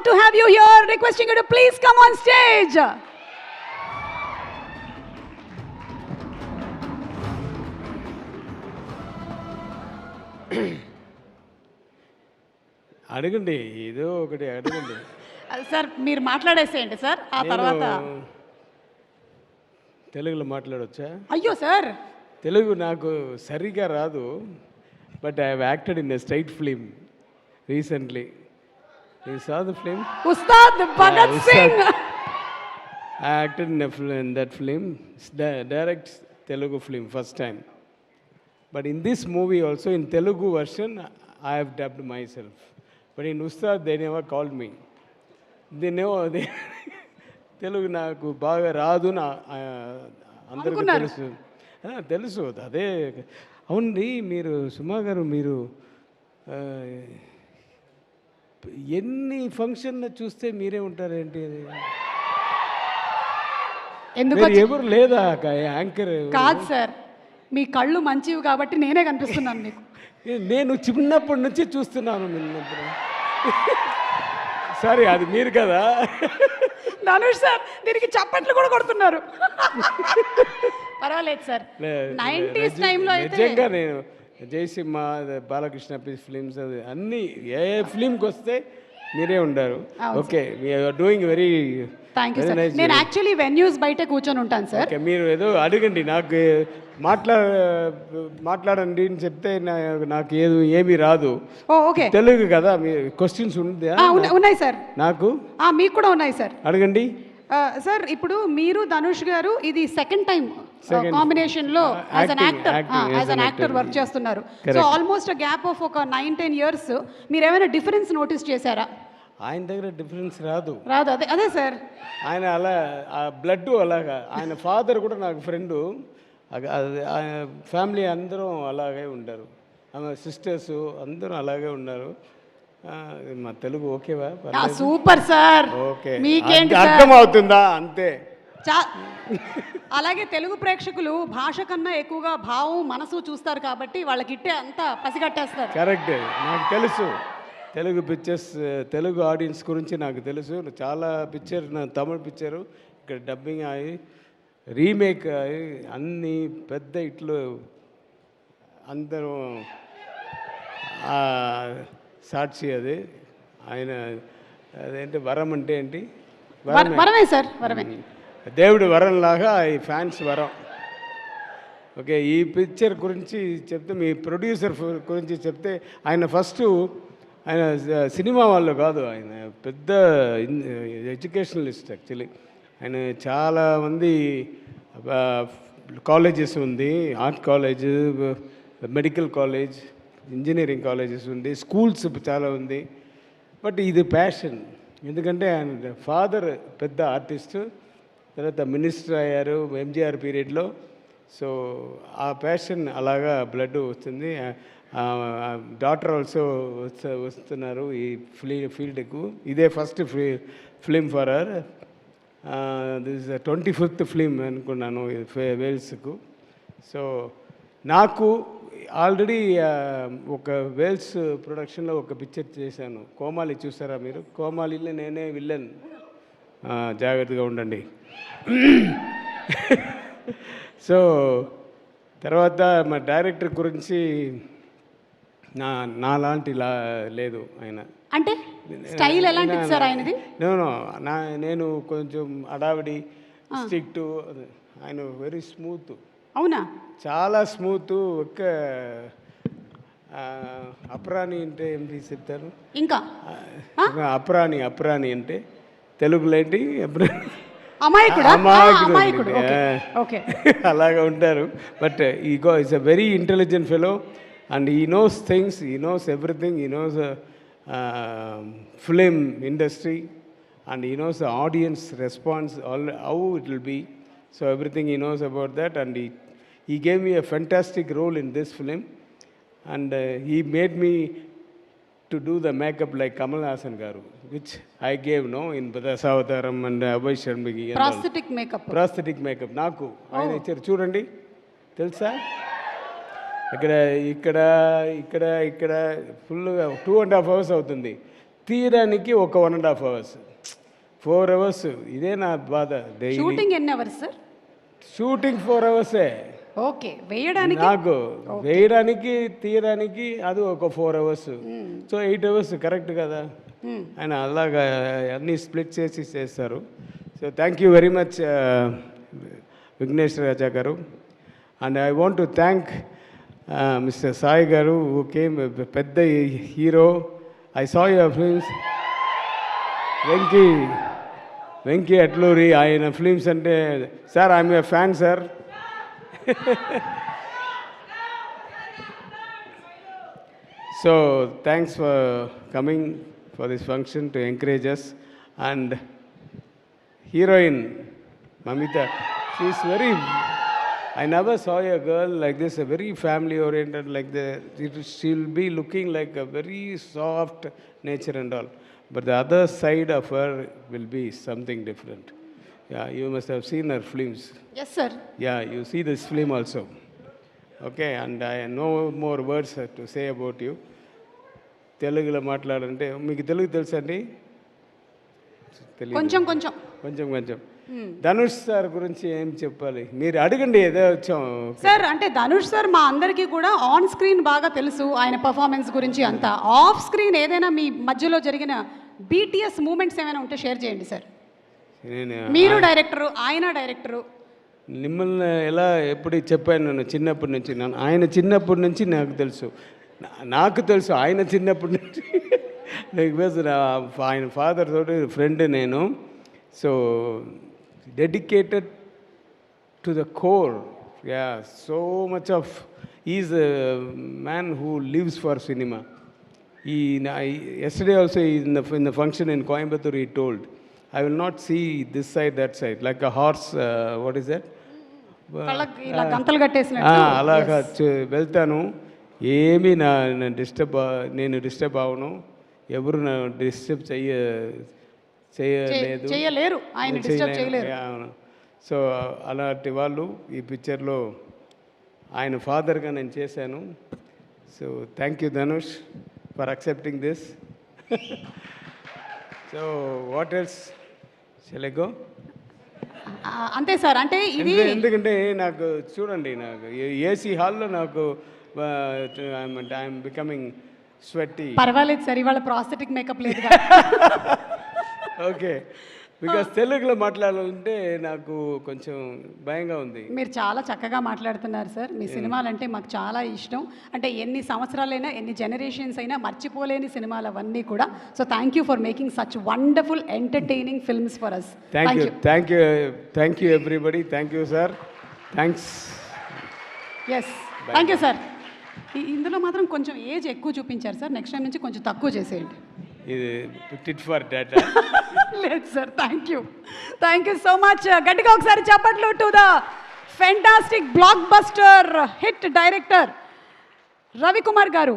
honored to have you here. Requesting you to please come on stage. అడగండి, ఏదో ఒకటి అడగండి. సార్ మీరు మాట్లాడేసేయండి సార్, ఆ తర్వాత తెలుగులో మాట్లాడవచ్చా? అయ్యో సార్, తెలుగు నాకు సరిగా రాదు, but I have acted in a straight film recently. You saw the film Ustaad Bhagat Singh. I acted in that film. It's direct Telugu film, first time. But in this movie also, in Telugu version, I have dubbed myself. But in Ustad, they never called me. They know Telugu నాకు బాగా రాదు నా అందరికీ తెలుసు, తెలుసు అదే. అవునండి, మీరు సుమా గారు, మీరు ఎన్ని ఫంక్షన్ చూస్తే మీరే ఉంటారేంటి? ఎందుకు ఎవరు లేదా యాంకర్? కాదు సార్, మీ కళ్ళు మంచివి కాబట్టి నేనే కనిపిస్తున్నాను మీకు. నేను చిన్నప్పటి నుంచి చూస్తున్నాను నిన్నప్పుడు. సారీ, అది మీరు కదా ధనుష్ సార్, దీనికి చప్పట్లు కూడా కొడుతున్నారు. పర్వాలేదు సార్, 90s టైంలో అయితే నిజంగా నేను జయసింహ, బాలకృష్ణ ఫిలిమ్స్, అది అన్ని ఏ ఫిలింకి వస్తే మీరే ఉండారు. Okay, you're doing very. Thank you sir. నేను యాక్చువల్లీ వెన్యూస్ బయట కూర్చొని ఉంటాను సార్. ఓకే, మీరు ఏదో అడగండి, నాకు మాట్లాడండి అని చెప్తే నాకు ఏమీ రాదు. ఓకే, తెలుగు కదా, మీ క్వశ్చన్స్ ఉన్నాయి సార్ నాకు. మీకు కూడా ఉన్నాయి సార్, అడగండి సార్. ఇప్పుడు మీరు ధనుష్ గారు ఇది సెకండ్ టైం కాంబినేషన్ లో యాజ్ అన్ యాక్టర్ వర్క్ చేస్తున్నారు. సో ఆల్మోస్ట్ గ్యాప్ ఆఫ్ ఒక 9-10 years. మీరు ఏమైనా డిఫరెన్స్ నోటీస్ చేశారా? ఆయన దగ్గర డిఫరెన్స్ రాదు. అదే సార్, ఆయన అలా బ్లడ్ అలాగా. ఆయన ఫాదర్ కూడా నాకు ఫ్రెండు, ఫ్యామిలీ అందరూ అలాగే ఉంటారు, ఆమె సిస్టర్స్ అందరూ అలాగే ఉన్నారు. మా తెలుగు ఓకేవా? Super sir. ఓకే, అర్థం అవుతుందా? అంతే. అలాగే తెలుగు ప్రేక్షకులు భాష కన్నా ఎక్కువగా భావం, మనసు చూస్తారు కాబట్టి వాళ్ళకి ఇట్టే అంతా పసిగట్టేస్తారు. కరెక్ట్, నాకు తెలుసు తెలుగు పిక్చర్స్, తెలుగు ఆడియన్స్ గురించి నాకు తెలుసు. చాలా పిక్చర్, నా తమిళ పిక్చరు ఇక్కడ డబ్బింగ్ అయ్యి రీమేక్ అయ్యి అన్ని పెద్ద ఇట్లు అందరూ సాక్షి. అది ఆయన అదేంటి వరం అంటే ఏంటి? వరమే సార్, వరమే. దేవుడి వరంలాగా ఈ ఫ్యాన్స్ వరం. ఓకే, ఈ పిక్చర్ గురించి చెప్తే, మీ ప్రొడ్యూసర్ గురించి చెప్తే, ఆయన ఫస్ట్ ఆయన సినిమా వాళ్ళు కాదు, ఆయన పెద్ద ఎడ్యుకేషనలిస్ట్ యాక్చువల్లీ. ఆయన చాలామంది కాలేజెస్ ఉంది, art college, medical college, engineering colleges ఉంది, స్కూల్స్ చాలా ఉంది. బట్ ఇది ప్యాషన్, ఎందుకంటే ఆయన ఫాదర్ పెద్ద ఆర్టిస్టు, తర్వాత మినిస్టర్ అయ్యారు ఎంజీఆర్ పీరియడ్లో. సో ఆ ప్యాషన్ అలాగా బ్లడ్ వస్తుంది. డాటర్ ఆల్సో వస్తున్నారు ఈ ఫీల్డ్కు. ఇదే first film for her. This 25th film అనుకున్నాను వేల్స్కు. సో నాకు ఆల్రెడీ ఒక వేల్స్ ప్రొడక్షన్లో ఒక పిక్చర్ చేశాను, కోమాలి. చూసారా మీరు? కోమాలిలో నేనే విల్లన్. జాగ్రత్తగా ఉండండి. సో తర్వాత మా డైరెక్టర్ గురించి నాలాంటి లేదు ఆయన. అంటే స్టైల్ ఎలాంటిది సార్ ఆయనది? నేను కొంచెం అడావిడి, స్ట్రిక్ట్. ఆయన వెరీ స్మూత్. అవునా? చాలా స్మూత్. ఒక్క అప్రాణి అంటే ఏంటి చెప్తారు? ఇంకా అప్రాణి అంటే తెలుగులో ఏంటి? అమాయకుడు. అలాగా ఉంటారు. But is a very intelligent fellow and he knows things, he knows everything, he knows film industry, and he knows the audience response, how it will be. So everything he knows about that, and he gave me a fantastic role in this film, and he made me to do the makeup like Kamal Haasan garu, which I gave in Dasavataram and Abhay Sharmagi. Prosthetic makeup నాకు ఆయన ఇచ్చారు. చూడండి, తెలుసా? ఇక్కడ ఫుల్గా 2.5 hours అవుతుంది. తీయడానికి ఒక 1.5 hours, 4 hours. ఇదే నా బాధ. డైలీ షూటింగ్ ఎన్ని hours sir? Shooting 4 hours. Okay, వేయడానికి నాకు వేయడానికి తీయడానికి అది ఒక 4 hours. సో 8 hours కరెక్ట్ కదా. ఆయన అలాగా అన్నీ స్ప్లిట్ చేసి చేస్తారు. So thank you very much Vignesh Raja గారు. And I want to thank mister Sai గారు హూ కేమ్, పెద్ద హీరో. I saw your films. Venky Atluri, ఆయన ఫిల్మ్స్ అంటే sir I'm a fan sir. So thanks for coming for this function to encourage us. And heroine Mamita, she's very, I never saw a girl like this, a very family oriented like that. She'll be looking like a very soft nature and all, but the other side of her will be something different. Yeah, you must have seen her films. Yes sir. Yeah, you see this film also. Okay, and I no more words to say about you. తెలుగులో మాట్లాడాలంటే మీకు తెలుగు తెలుసా అండి? కొంచెం కొంచెం కొంచెం కొంచెం. Dhanush sir గురించి ఏం చెప్పాలి? మీరు అడగండి, ఏదో వచ్చాం సార్. అంటే ధనుష్ సార్ మా అందరికీ కూడా ఆన్ స్క్రీన్ బాగా తెలుసు, ఆయన పర్ఫార్మెన్స్ గురించి అంతా. ఆఫ్ స్క్రీన్ ఏదైనా మీ మధ్యలో జరిగిన BTS మూమెంట్స్ ఏమైనా ఉంటే షేర్ చేయండి సార్. మీరు డైరెక్టరు, ఆయన డైరెక్టరు. మిమ్మల్ని ఎలా ఎప్పుడు చెప్పాను నేను చిన్నప్పటి నుంచి. ఆయన చిన్నప్పటి నుంచి నాకు తెలుసు, ఆయన చిన్నప్పటి నుంచి. బికాజ్ ఆయన ఫాదర్ తోటి ఫ్రెండ్ నేను. So dedicated to the core. Yeah, so much of is man who lives for cinema. Yesterday also in the function in Coimbatore he told, I will not see this side, that side, like a horse, what is that? ఇలా గంతలు కట్టేసినట్టు. అలాగా వెళ్తాను. ఏమీ నేను disturb అవను, ఎవరు నా disturb చేయలేరు, ఆయన డిస్టర్బ్ చేయలేరు. సో అలాంటి వాళ్ళు ఈ పిక్చర్లో ఆయన ఫాదర్గా నేను చేశాను. So thank you Dhanush for accepting this. So what else shall I go? అంతే సార్. అంటే ఇది ఎందుకంటే నాకు చూడండి, నాకు ఏసీ హాల్లో నాకు ఐఎమ్ బికమింగ్ స్వెట్టి. పర్వాలేదు సార్, ఇవాళ ప్రాస్థెటిక్ మేకప్ లేదు. ఓకే, బికాస్ తెలుగులో మాట్లాడాలంటే నాకు కొంచెం భయంగా ఉంది. మీరు చాలా చక్కగా మాట్లాడుతున్నారు సార్. మీ సినిమాలంటే మాకు చాలా ఇష్టం. అంటే ఎన్ని సంవత్సరాలైనా, ఎన్ని జనరేషన్స్ అయినా మర్చిపోలేని సినిమాలు అవన్నీ కూడా. So thank you for making such wonderful entertaining films for us. Thank you everybody. Thank you sir. Thanks. Yes, thank you sir. ఇందులో మాత్రం కొంచెం ఏజ్ ఎక్కువ చూపించారు సార్. నెక్స్ట్ టైం నుంచి కొంచెం తక్కువ చేసేయండి. ఇది టిట్ ఫర్ డాటా. లేదు sir. Thank you so much. గట్టిగా ఒకసారి చెప్పట్లు to the fantastic blockbuster hit director Ravikumar గారు.